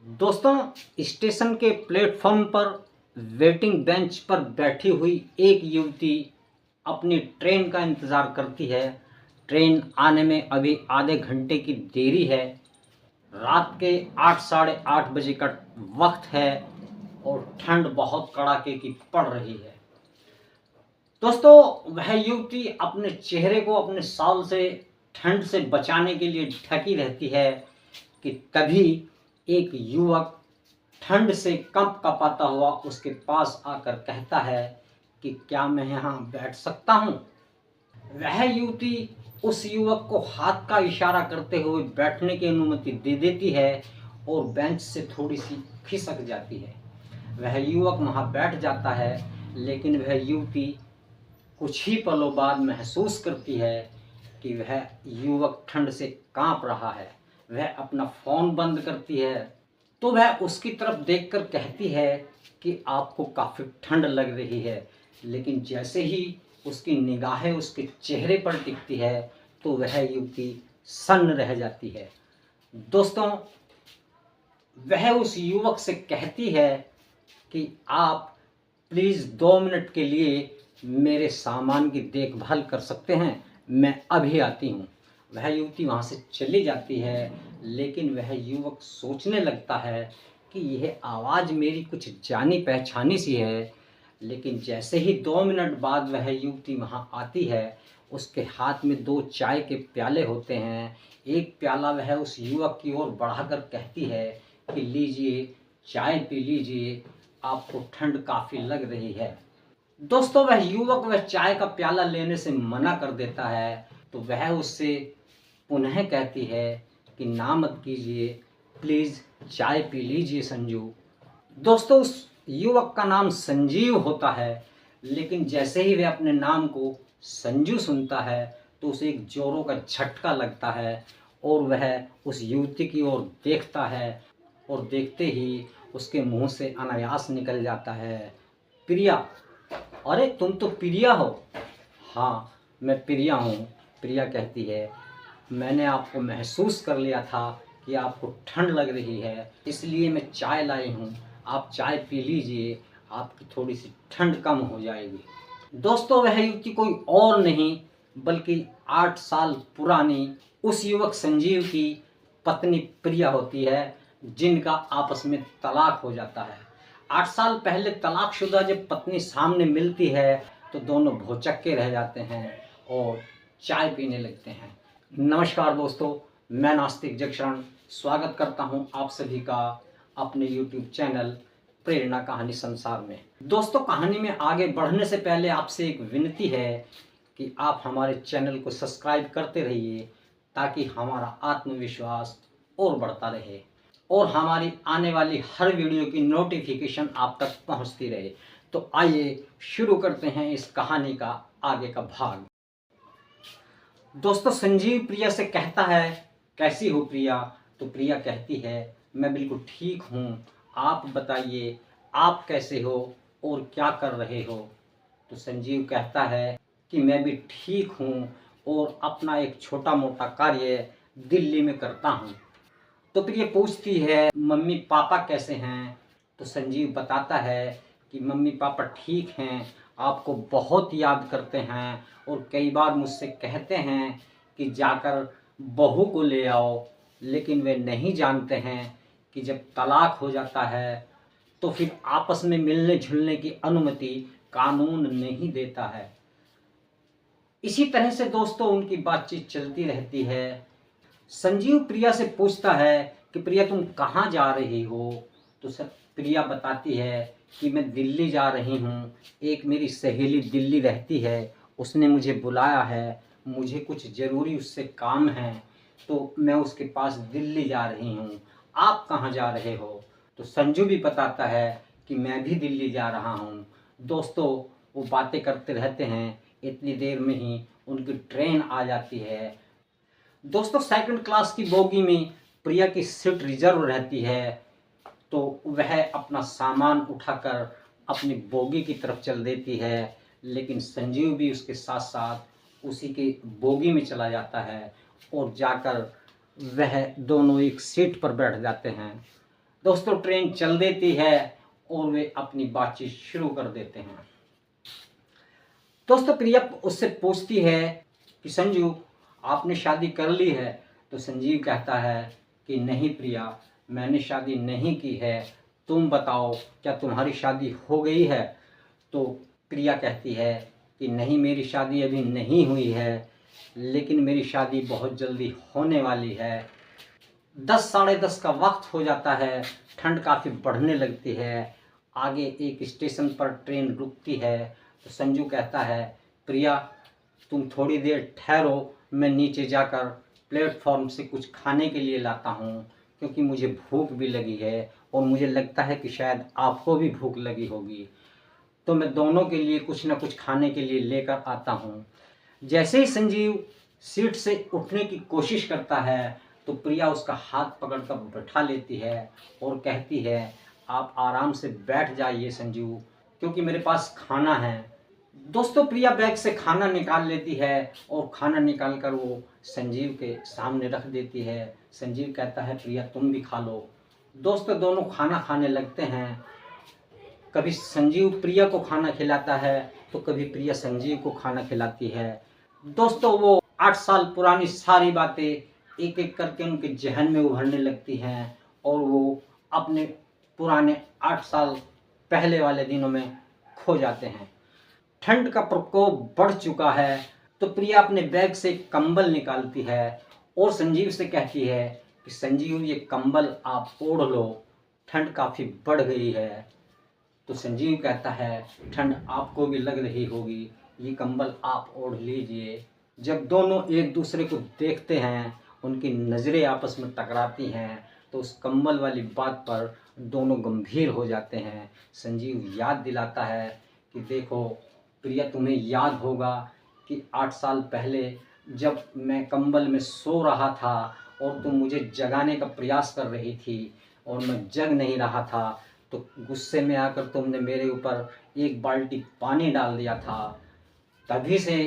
दोस्तों, स्टेशन के प्लेटफॉर्म पर वेटिंग बेंच पर बैठी हुई एक युवती अपनी ट्रेन का इंतज़ार करती है। ट्रेन आने में अभी आधे घंटे की देरी है। रात के 8 साढ़े 8 बजे का वक्त है और ठंड बहुत कड़ाके की पड़ रही है। दोस्तों, वह युवती अपने चेहरे को अपने शॉल से ठंड से बचाने के लिए ढकी रहती है कि तभी एक युवक ठंड से कंप कपाता हुआ उसके पास आकर कहता है कि क्या मैं यहाँ बैठ सकता हूँ। वह युवती उस युवक को हाथ का इशारा करते हुए बैठने की अनुमति दे देती है और बेंच से थोड़ी सी खिसक जाती है। वह युवक वहाँ बैठ जाता है, लेकिन वह युवती कुछ ही पलों बाद महसूस करती है कि वह युवक ठंड से कांप रहा है। वह अपना फ़ोन बंद करती है तो वह उसकी तरफ देखकर कहती है कि आपको काफ़ी ठंड लग रही है, लेकिन जैसे ही उसकी निगाहें उसके चेहरे पर टिकती है तो वह युवती सन्न रह जाती है। दोस्तों, वह उस युवक से कहती है कि आप प्लीज़ 2 मिनट के लिए मेरे सामान की देखभाल कर सकते हैं, मैं अभी आती हूँ। वह युवती वहाँ से चली जाती है, लेकिन वह युवक सोचने लगता है कि यह आवाज़ मेरी कुछ जानी पहचानी सी है। लेकिन जैसे ही 2 मिनट बाद वह युवती वहाँ आती है, उसके हाथ में 2 चाय के प्याले होते हैं। एक प्याला वह उस युवक की ओर बढ़ाकर कहती है कि लीजिए, चाय पी लीजिए, आपको ठंड काफ़ी लग रही है। दोस्तों, वह युवक वह चाय का प्याला लेने से मना कर देता है, तो वह उससे पुनः कहती है कि ना मत कीजिए, प्लीज़ चाय पी लीजिए संजू। दोस्तों, उस युवक का नाम संजीव होता है, लेकिन जैसे ही वह अपने नाम को संजू सुनता है तो उसे एक जोरों का झटका लगता है और वह उस युवती की ओर देखता है और देखते ही उसके मुंह से अनायास निकल जाता है, प्रिया। अरे तुम तो प्रिया हो। हाँ, मैं प्रिया हूँ। प्रिया कहती है, मैंने आपको महसूस कर लिया था कि आपको ठंड लग रही है, इसलिए मैं चाय लाई हूँ। आप चाय पी लीजिए, आपकी थोड़ी सी ठंड कम हो जाएगी। दोस्तों, वह युवती कोई और नहीं बल्कि 8 साल पुरानी उस युवक संजीव की पत्नी प्रिया होती है, जिनका आपस में तलाक हो जाता है। 8 साल पहले तलाकशुदा जब पत्नी सामने मिलती है तो दोनों भौचक्के रह जाते हैं और चाय पीने लगते हैं। नमस्कार दोस्तों, मैं नास्तिक जगशरण स्वागत करता हूं आप सभी का अपने YouTube चैनल प्रेरणा कहानी संसार में। दोस्तों, कहानी में आगे बढ़ने से पहले आपसे एक विनती है कि आप हमारे चैनल को सब्सक्राइब करते रहिए ताकि हमारा आत्मविश्वास और बढ़ता रहे और हमारी आने वाली हर वीडियो की नोटिफिकेशन आप तक पहुंचती रहे। तो आइए शुरू करते हैं इस कहानी का आगे का भाग। दोस्तों, संजीव प्रिया से कहता है, कैसी हो प्रिया? तो प्रिया कहती है, मैं बिल्कुल ठीक हूँ, आप बताइए आप कैसे हो और क्या कर रहे हो? तो संजीव कहता है कि मैं भी ठीक हूँ और अपना एक छोटा मोटा कार्य दिल्ली में करता हूँ। तो प्रिया पूछती है, मम्मी पापा कैसे हैं? तो संजीव बताता है कि मम्मी पापा ठीक हैं, आपको बहुत याद करते हैं और कई बार मुझसे कहते हैं कि जाकर बहू को ले आओ, लेकिन वे नहीं जानते हैं कि जब तलाक हो जाता है तो फिर आपस में मिलने जुलने की अनुमति कानून नहीं देता है। इसी तरह से दोस्तों उनकी बातचीत चलती रहती है। संजीव प्रिया से पूछता है कि प्रिया तुम कहाँ जा रही हो? तो प्रिया बताती है कि मैं दिल्ली जा रही हूँ, एक मेरी सहेली दिल्ली रहती है, उसने मुझे बुलाया है, मुझे कुछ ज़रूरी उससे काम है, तो मैं उसके पास दिल्ली जा रही हूँ। आप कहाँ जा रहे हो? तो संजू भी बताता है कि मैं भी दिल्ली जा रहा हूँ। दोस्तों, वो बातें करते रहते हैं, इतनी देर में ही उनकी ट्रेन आ जाती है। दोस्तों, सेकंड क्लास की बोगी में प्रिया की सीट रिजर्व रहती है, तो वह अपना सामान उठाकर अपनी बोगी की तरफ चल देती है, लेकिन संजीव भी उसके साथ साथ उसी के बोगी में चला जाता है और जाकर वह दोनों एक सीट पर बैठ जाते हैं। दोस्तों ट्रेन चल देती है और वे अपनी बातचीत शुरू कर देते हैं। दोस्तों प्रिया उससे पूछती है कि संजू आपने शादी कर ली है? तो संजीव कहता है कि नहीं प्रिया, मैंने शादी नहीं की है, तुम बताओ क्या तुम्हारी शादी हो गई है? तो प्रिया कहती है कि नहीं, मेरी शादी अभी नहीं हुई है, लेकिन मेरी शादी बहुत जल्दी होने वाली है। 10 साढ़े 10 का वक्त हो जाता है, ठंड काफ़ी बढ़ने लगती है। आगे एक स्टेशन पर ट्रेन रुकती है तो संजू कहता है प्रिया तुम थोड़ी देर ठहरो, मैं नीचे जाकर प्लेटफॉर्म से कुछ खाने के लिए लाता हूँ, क्योंकि मुझे भूख भी लगी है और मुझे लगता है कि शायद आपको भी भूख लगी होगी, तो मैं दोनों के लिए कुछ ना कुछ खाने के लिए लेकर आता हूँ। जैसे ही संजीव सीट से उठने की कोशिश करता है तो प्रिया उसका हाथ पकड़कर बैठा लेती है और कहती है आप आराम से बैठ जाइए संजीव, क्योंकि मेरे पास खाना है। दोस्तों प्रिया बैग से खाना निकाल लेती है और खाना निकाल कर वो संजीव के सामने रख देती है। संजीव कहता है प्रिया तुम भी खा लो। दोस्तों दोनों खाना खाने लगते हैं। कभी संजीव प्रिया को खाना खिलाता है तो कभी प्रिया संजीव को खाना खिलाती है। दोस्तों वो 8 साल पुरानी सारी बातें एक एक करके उनके जहन में उभरने लगती हैं और वो अपने पुराने 8 साल पहले वाले दिनों में खो जाते हैं। ठंड का प्रकोप बढ़ चुका है तो प्रिया अपने बैग से एक कंबल निकालती है और संजीव से कहती है कि संजीव ये कंबल आप ओढ़ लो, ठंड काफ़ी बढ़ गई है। तो संजीव कहता है ठंड आपको भी लग रही होगी, ये कंबल आप ओढ़ लीजिए। जब दोनों एक दूसरे को देखते हैं, उनकी नज़रें आपस में टकराती हैं, तो उस कंबल वाली बात पर दोनों गंभीर हो जाते हैं। संजीव याद दिलाता है कि देखो प्रिया, तुम्हें याद होगा कि 8 साल पहले जब मैं कंबल में सो रहा था और तुम मुझे जगाने का प्रयास कर रही थी और मैं जग नहीं रहा था, तो गुस्से में आकर तुमने मेरे ऊपर एक बाल्टी पानी डाल दिया था। तभी से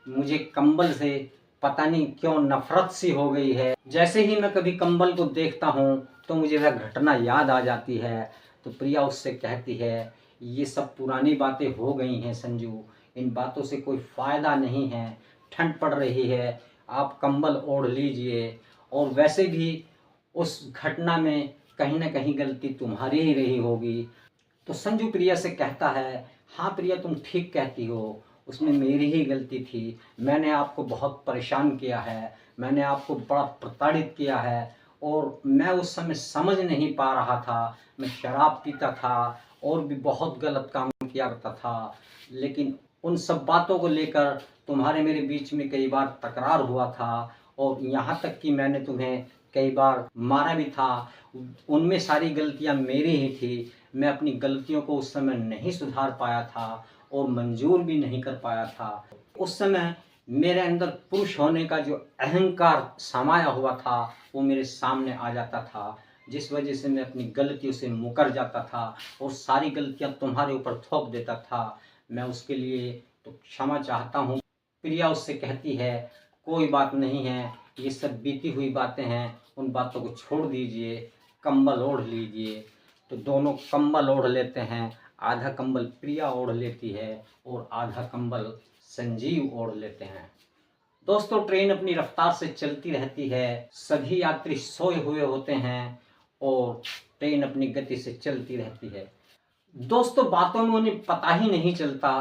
मुझे कंबल से पता नहीं क्यों नफरत सी हो गई है। जैसे ही मैं कभी कंबल को देखता हूँ तो मुझे वह घटना याद आ जाती है। तो प्रिया उससे कहती है ये सब पुरानी बातें हो गई हैं संजू, इन बातों से कोई फ़ायदा नहीं है, ठंड पड़ रही है, आप कंबल ओढ़ लीजिए। और वैसे भी उस घटना में कहीं ना कहीं गलती तुम्हारी ही रही होगी। तो संजू प्रिया से कहता है हाँ प्रिया तुम ठीक कहती हो, उसमें मेरी ही गलती थी, मैंने आपको बहुत परेशान किया है, मैंने आपको बड़ा प्रताड़ित किया है और मैं उस समय समझ नहीं पा रहा था, मैं शराब पीता था और भी बहुत गलत काम किया करता था। लेकिन उन सब बातों को लेकर तुम्हारे मेरे बीच में कई बार तकरार हुआ था और यहाँ तक कि मैंने तुम्हें कई बार मारा भी था। उनमें सारी गलतियाँ मेरी ही थी, मैं अपनी गलतियों को उस समय नहीं सुधार पाया था और मंजूर भी नहीं कर पाया था। उस समय मेरे अंदर पुरुष होने का जो अहंकार समाया हुआ था वो मेरे सामने आ जाता था, जिस वजह से मैं अपनी गलतियों से मुकर जाता था और सारी गलतियां तुम्हारे ऊपर थोप देता था। मैं उसके लिए तो क्षमा चाहता हूँ। प्रिया उससे कहती है कोई बात नहीं है, ये सब बीती हुई बातें हैं, उन बातों को छोड़ दीजिए, कंबल ओढ़ लीजिए। तो दोनों कंबल ओढ़ लेते हैं, आधा कंबल प्रिया ओढ़ लेती है और आधा कंबल संजीव ओढ़ लेते हैं। दोस्तों ट्रेन अपनी रफ्तार से चलती रहती है, सभी यात्री सोए हुए होते हैं और ट्रेन अपनी गति से चलती रहती है। दोस्तों बातों में उन्हें पता ही नहीं चलता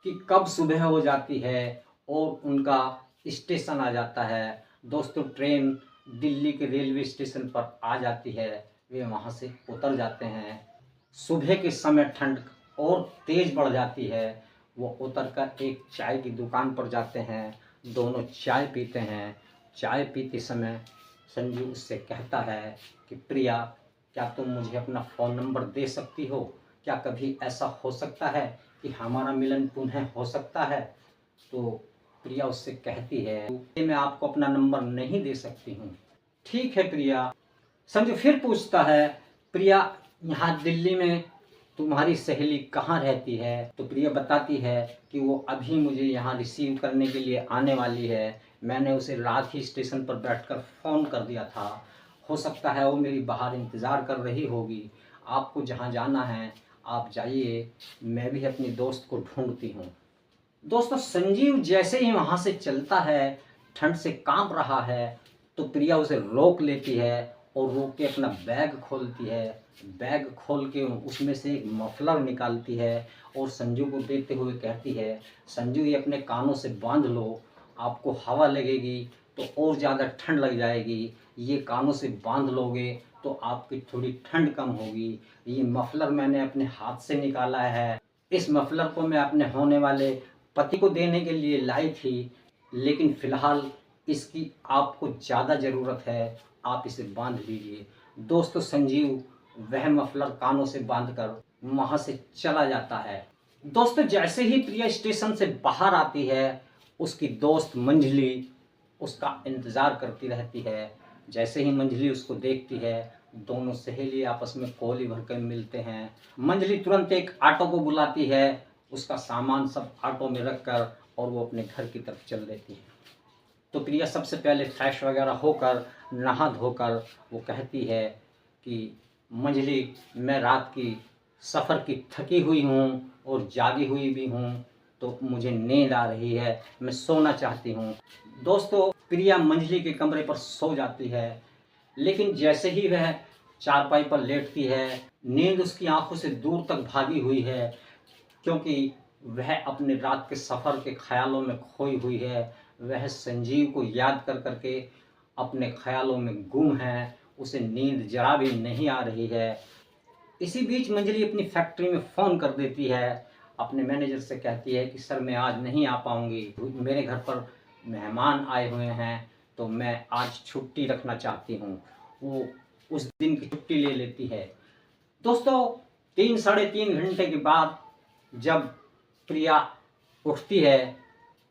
कि कब सुबह हो जाती है और उनका स्टेशन आ जाता है। दोस्तों ट्रेन दिल्ली के रेलवे स्टेशन पर आ जाती है, वे वहाँ से उतर जाते हैं। सुबह के समय ठंड और तेज़ बढ़ जाती है। वो उतर कर एक चाय की दुकान पर जाते हैं, दोनों चाय पीते हैं। चाय पीते समय संजू उससे कहता है कि प्रिया, क्या तुम मुझे अपना फ़ोन नंबर दे सकती हो? क्या कभी ऐसा हो सकता है कि हमारा मिलन पुनः हो सकता है? तो प्रिया उससे कहती है मैं आपको अपना नंबर नहीं दे सकती हूँ। ठीक है प्रिया। संजू फिर पूछता है प्रिया, यहाँ दिल्ली में तुम्हारी सहेली कहाँ रहती है? तो प्रिया बताती है कि वो अभी मुझे यहाँ रिसीव करने के लिए आने वाली है, मैंने उसे रात ही स्टेशन पर बैठकर फ़ोन कर दिया था हो सकता है वो मेरी बाहर इंतज़ार कर रही होगी। आपको जहाँ जाना है आप जाइए, मैं भी अपनी दोस्त को ढूँढती हूँ। दोस्तों, संजीव जैसे ही वहाँ से चलता है, ठंड से काँप रहा है, तो प्रिया उसे रोक लेती है और रोक के अपना बैग खोलती है। बैग खोल के उसमें से एक मफलर निकालती है और संजू को देते हुए कहती है, संजू ये अपने कानों से बांध लो, आपको हवा लगेगी तो और ज़्यादा ठंड लग जाएगी। ये कानों से बांध लोगे तो आपकी थोड़ी ठंड कम होगी। ये मफलर मैंने अपने हाथ से निकाला है। इस मफलर को मैं अपने होने वाले पति को देने के लिए लाई थी, लेकिन फ़िलहाल इसकी आपको ज़्यादा ज़रूरत है, आप इसे बांध लीजिए। दोस्तों, संजीव वह मफलर कानों से बांधकर वहाँ से चला जाता है। दोस्तों, जैसे ही प्रिया स्टेशन से बाहर आती है, उसकी दोस्त मंजली उसका इंतज़ार करती रहती है। जैसे ही मंजली उसको देखती है, दोनों सहेली आपस में कोली भर कर मिलते हैं। मंजली तुरंत एक ऑटो को बुलाती है, उसका सामान सब ऑटो में रखकर और वो अपने घर की तरफ चल देती है। तो प्रिया सबसे पहले फ्रेश वगैरह होकर, नहा धोकर वो कहती है कि मंजली, मैं रात की सफ़र की थकी हुई हूँ और जागी हुई भी हूँ, तो मुझे नींद आ रही है, मैं सोना चाहती हूँ। दोस्तों, प्रिया मंजली के कमरे पर सो जाती है, लेकिन जैसे ही वह चारपाई पर लेटती है, नींद उसकी आंखों से दूर तक भागी हुई है, क्योंकि वह अपने रात के सफ़र के ख्यालों में खोई हुई है। वह संजीव को याद कर करके अपने ख्यालों में गुम है, उसे नींद जरा भी नहीं आ रही है। इसी बीच मंजली अपनी फैक्ट्री में फ़ोन कर देती है, अपने मैनेजर से कहती है कि सर मैं आज नहीं आ पाऊँगी, मेरे घर पर मेहमान आए हुए हैं, तो मैं आज छुट्टी रखना चाहती हूँ। वो उस दिन की छुट्टी ले लेती है। दोस्तों, 3 साढ़े 3 घंटे के बाद जब प्रिया उठती है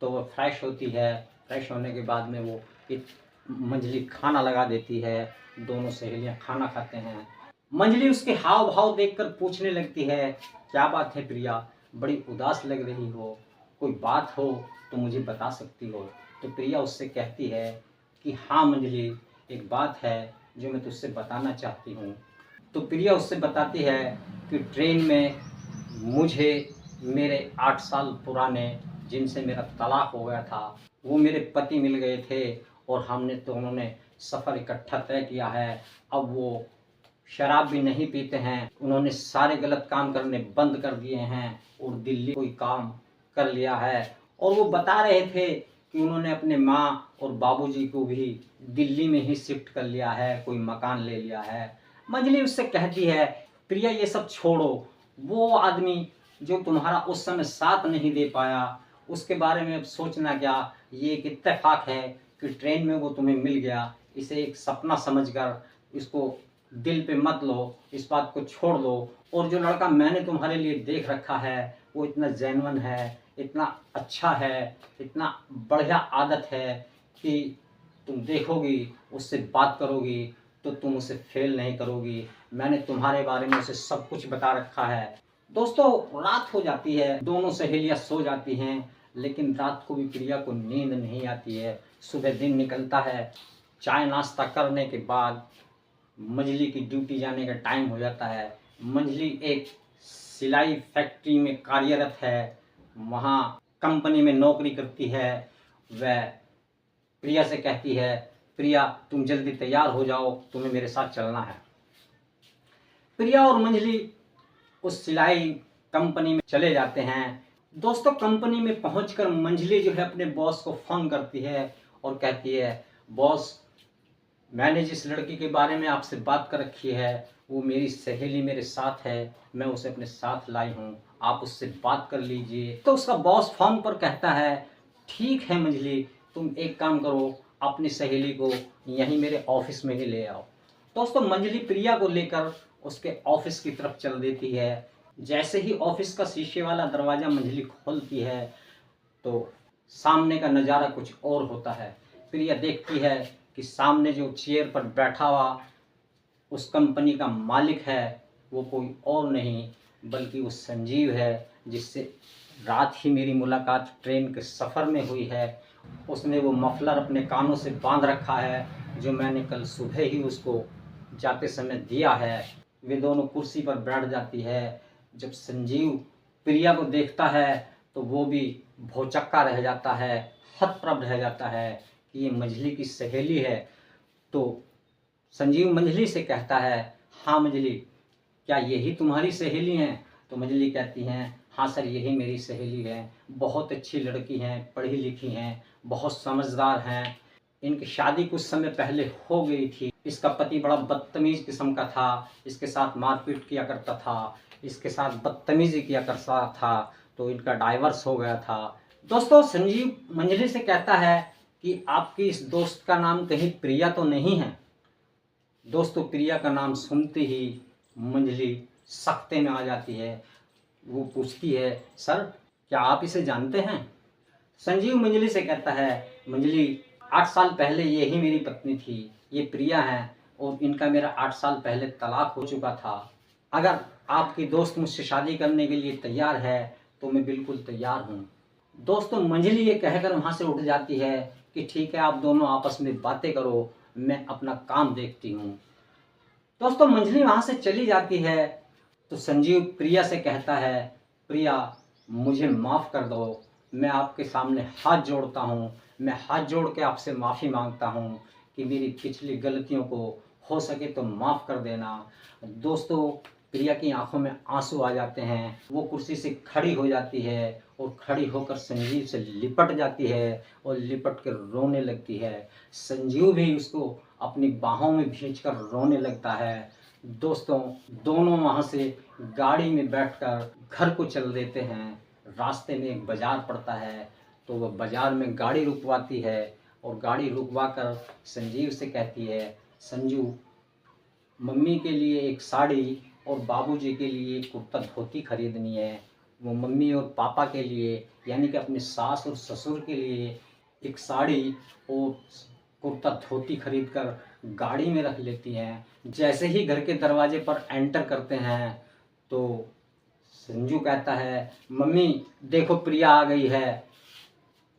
तो वह फ्रेश होती है। फ्रेश होने के बाद में वो एक मंजली खाना लगा देती है। दोनों सहेलियां खाना खाते हैं। मंजली उसके हाव भाव देखकर पूछने लगती है, क्या बात है प्रिया, बड़ी उदास लग रही हो, कोई बात हो तो मुझे बता सकती हो। तो प्रिया उससे कहती है कि हाँ मंजली, एक बात है जो मैं तुझसे बताना चाहती हूँ। तो प्रिया उससे बताती है कि ट्रेन में मुझे मेरे 8 साल पुराने, जिनसे मेरा तलाक हो गया था, वो मेरे पति मिल गए थे और हमने दोनों ने सफ़र इकट्ठा तय किया है। अब वो शराब भी नहीं पीते हैं, उन्होंने सारे गलत काम करने बंद कर दिए हैं और दिल्ली कोई काम कर लिया है। और वो बता रहे थे कि उन्होंने अपने माँ और बाबूजी को भी दिल्ली में ही शिफ्ट कर लिया है, कोई मकान ले लिया है। मंजली उससे कहती है, प्रिया ये सब छोड़ो, वो आदमी जो तुम्हारा उस समय साथ नहीं दे पाया, उसके बारे में अब सोचना क्या। ये एक इत्तेफाक है कि ट्रेन में वो तुम्हें मिल गया, इसे एक सपना समझकर इसको दिल पे मत लो, इस बात को छोड़ दो। और जो लड़का मैंने तुम्हारे लिए देख रखा है वो इतना जेन्युइन है, इतना अच्छा है, इतना बढ़िया आदत है कि तुम देखोगी, उससे बात करोगी तो तुम उसे फेल नहीं करोगी। मैंने तुम्हारे बारे में उसे सब कुछ बता रखा है। दोस्तों, रात हो जाती है, दोनों सहेलियां सो जाती हैं, लेकिन रात को भी प्रिया को नींद नहीं आती है। सुबह दिन निकलता है। चाय नाश्ता करने के बाद मंजली की ड्यूटी जाने का टाइम हो जाता है। मंजली एक सिलाई फैक्ट्री में कार्यरत है, वहाँ कंपनी में नौकरी करती है। वह प्रिया से कहती है, प्रिया तुम जल्दी तैयार हो जाओ, तुम्हें मेरे साथ चलना है। प्रिया और मंजली उस सिलाई कंपनी में चले जाते हैं। दोस्तों, कंपनी में पहुंचकर मंजली जो है अपने बॉस को फ़ोन करती है और कहती है, बॉस मैंने जिस लड़की के बारे में आपसे बात कर रखी है वो मेरी सहेली मेरे साथ है, मैं उसे अपने साथ लाई हूँ, आप उससे बात कर लीजिए। तो उसका बॉस फ़ोन पर कहता है, ठीक है मंजली, तुम एक काम करो, अपनी सहेली को यहीं मेरे ऑफिस में ही ले आओ। दोस्तों, मंजली प्रिया को लेकर उसके ऑफिस की तरफ चल देती है। जैसे ही ऑफिस का शीशे वाला दरवाज़ा मंजली खोलती है तो सामने का नज़ारा कुछ और होता है। प्रिया देखती है कि सामने जो चेयर पर बैठा हुआ उस कंपनी का मालिक है वो कोई और नहीं बल्कि वो संजीव है, जिससे रात ही मेरी मुलाकात ट्रेन के सफ़र में हुई है। उसने वो मफलर अपने कानों से बांध रखा है जो मैंने कल सुबह ही उसको जाते समय दिया है। वे दोनों कुर्सी पर बैठ जाती है। जब संजीव प्रिया को देखता है तो वो भी भौचक्का रह जाता है, हतप्रभ रह जाता है कि ये मंजली की सहेली है। तो संजीव मंजली से कहता है, हाँ मंजली, क्या यही तुम्हारी सहेली हैं? तो मंजली कहती हैं, हाँ सर, यही मेरी सहेली है। बहुत अच्छी लड़की हैं, पढ़ी लिखी हैं, बहुत समझदार हैं। इनकी शादी कुछ समय पहले हो गई थी। इसका पति बड़ा बदतमीज किस्म का था, इसके साथ मारपीट किया करता था, इसके साथ बदतमीजी किया करता था, तो इनका डाइवर्स हो गया था। दोस्तों, संजीव मंजली से कहता है कि आपकी इस दोस्त का नाम कहीं प्रिया तो नहीं है? दोस्तों, प्रिया का नाम सुनते ही मंजली सख्ते में आ जाती है। वो पूछती है, सर क्या आप इसे जानते हैं? संजीव मंजली से कहता है, मंजली 8 साल पहले यही मेरी पत्नी थी, ये प्रिया है, और इनका मेरा 8 साल पहले तलाक हो चुका था। अगर आपकी दोस्त मुझसे शादी करने के लिए तैयार है तो मैं बिल्कुल तैयार हूँ। दोस्तों, मंजली ये कहकर वहाँ से उठ जाती है कि ठीक है, आप दोनों आपस में बातें करो, मैं अपना काम देखती हूँ। दोस्तों, मंजली वहाँ से चली जाती है तो संजीव प्रिया से कहता है, प्रिया मुझे माफ़ कर दो, मैं आपके सामने हाथ जोड़ता हूँ, मैं हाथ जोड़ के आपसे माफ़ी मांगता हूँ कि मेरी पिछली गलतियों को हो सके तो माफ़ कर देना। दोस्तों, प्रिया की आंखों में आंसू आ जाते हैं। वो कुर्सी से खड़ी हो जाती है और खड़ी होकर संजीव से लिपट जाती है और लिपट कर रोने लगती है। संजीव भी उसको अपनी बाहों में खींचकर रोने लगता है। दोस्तों, दोनों वहाँ से गाड़ी में बैठकर घर को चल देते हैं। रास्ते में एक बाज़ार पड़ता है तो वह बाज़ार में गाड़ी रुकवाती है और गाड़ी रुकवा कर संजीव से कहती है, संजू, मम्मी के लिए एक साड़ी और बाबूजी के लिए एक कुर्ता धोती खरीदनी है। वो मम्मी और पापा के लिए, यानी कि अपने सास और ससुर के लिए एक साड़ी और कुर्ता धोती खरीद कर गाड़ी में रख लेती हैं। जैसे ही घर के दरवाजे पर एंटर करते हैं तो संजू कहता है, मम्मी देखो प्रिया आ गई है।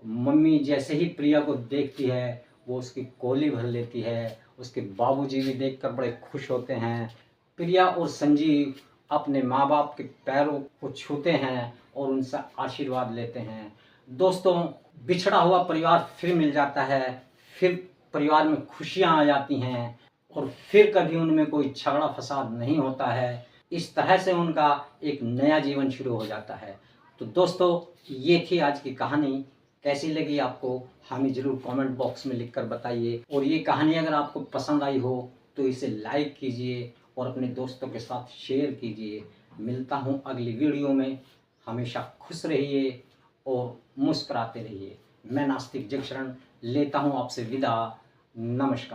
मम्मी जैसे ही प्रिया को देखती है वो उसकी कोली भर लेती है। उसके बाबूजी भी देखकर बड़े खुश होते हैं। प्रिया और संजीव अपने माँ बाप के पैरों को छूते हैं और उनसे आशीर्वाद लेते हैं। दोस्तों, बिछड़ा हुआ परिवार फिर मिल जाता है, फिर परिवार में खुशियाँ आ जाती हैं और फिर कभी उनमें कोई झगड़ा फसाद नहीं होता है। इस तरह से उनका एक नया जीवन शुरू हो जाता है। तो दोस्तों, ये थी आज की कहानी। कैसी लगी आपको हमें ज़रूर कमेंट बॉक्स में लिखकर बताइए, और ये कहानी अगर आपको पसंद आई हो तो इसे लाइक कीजिए और अपने दोस्तों के साथ शेयर कीजिए। मिलता हूँ अगली वीडियो में। हमेशा खुश रहिए और मुस्कुराते रहिए। मैं नास्तिक जगशरण लेता हूँ आपसे विदा। नमस्कार।